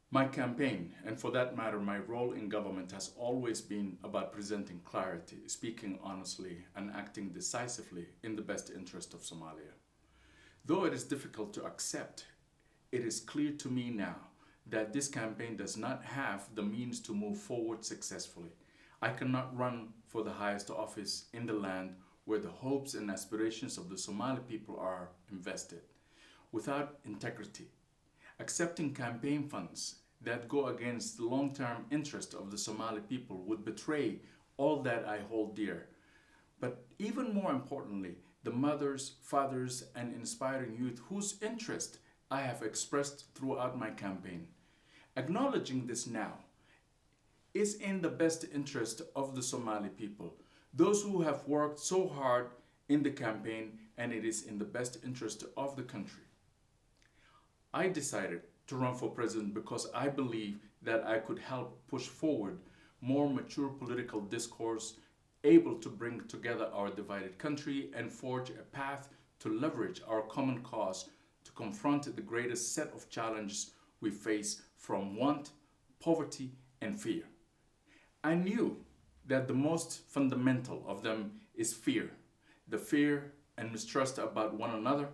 My campaign, and for that matter, my role in government, has always been about presenting clarity, speaking honestly, and acting decisively in the best interest of Somalia. Though it is difficult to accept, it is clear to me now that this campaign does not have the means to move forward successfully. I cannot run for the highest office in the land where the hopes and aspirations of the Somali people are invested without integrity. Accepting campaign funds that go against the long-term interest of the Somali people would betray all that I hold dear. But even more importantly, the mothers, fathers, and inspiring youth whose interest I have expressed throughout my campaign. Acknowledging this now is in the best interest of the Somali people, those who have worked so hard in the campaign, and it is in the best interest of the country. I decided to run for president because I believe that I could help push forward more mature political discourse, able to bring together our divided country and forge a path to leverage our common cause to confront the greatest set of challenges we face, from want, poverty, and fear. I knew that the most fundamental of them is fear, the fear and mistrust about one another,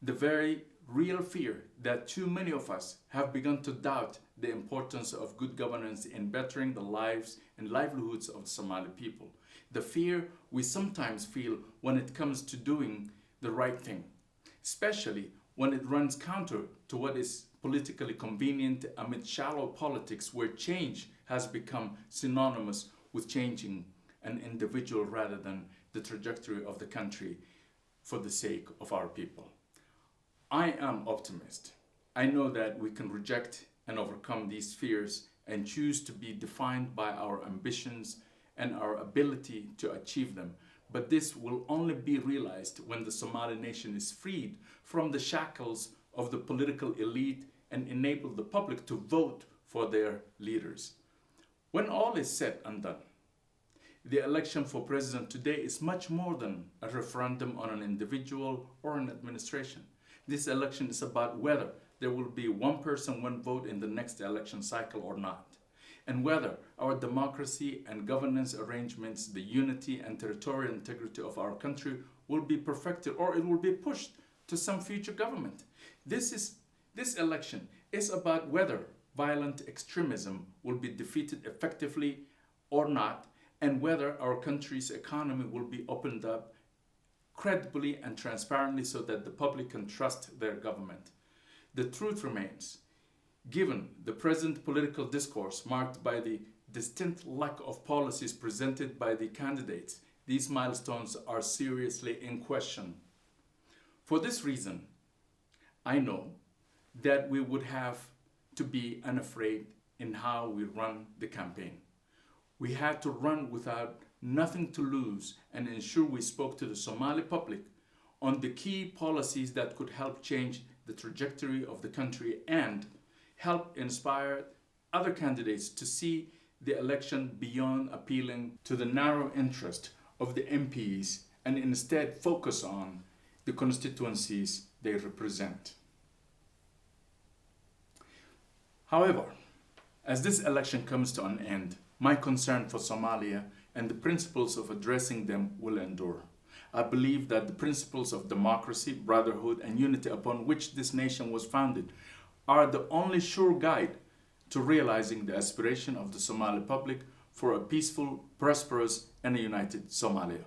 the very real fear that too many of us have begun to doubt the importance of good governance in bettering the lives and livelihoods of the Somali people, the fear we sometimes feel when it comes to doing the right thing, especially when it runs counter to what is politically convenient amid shallow politics where change has become synonymous with changing an individual rather than the trajectory of the country for the sake of our people. I am optimist. I know that we can reject and overcome these fears and choose to be defined by our ambitions and our ability to achieve them. But this will only be realized when the Somali nation is freed from the shackles of the political elite and enable the public to vote for their leaders. When all is said and done, the election for president today is much more than a referendum on an individual or an administration. This election is about whether there will be one person, one vote in the next election cycle or not, and whether our democracy and governance arrangements, the unity and territorial integrity of our country will be perfected or it will be pushed to some future government. This election is about whether violent extremism will be defeated effectively or not, and whether our country's economy will be opened up credibly and transparently so that the public can trust their government. The truth remains, given the present political discourse marked by the distinct lack of policies presented by the candidates, these milestones are seriously in question. For this reason, I know that we would have to be unafraid in how we run the campaign. We had to run without nothing to lose and ensure we spoke to the Somali public on the key policies that could help change the trajectory of the country and help inspire other candidates to see the election beyond appealing to the narrow interest of the MPs and instead focus on the constituencies they represent. However, as this election comes to an end, my concern for Somalia and the principles of addressing them will endure. I believe that the principles of democracy, brotherhood, and unity upon which this nation was founded are the only sure guide to realizing the aspiration of the Somali public for a peaceful, prosperous, and a united Somalia.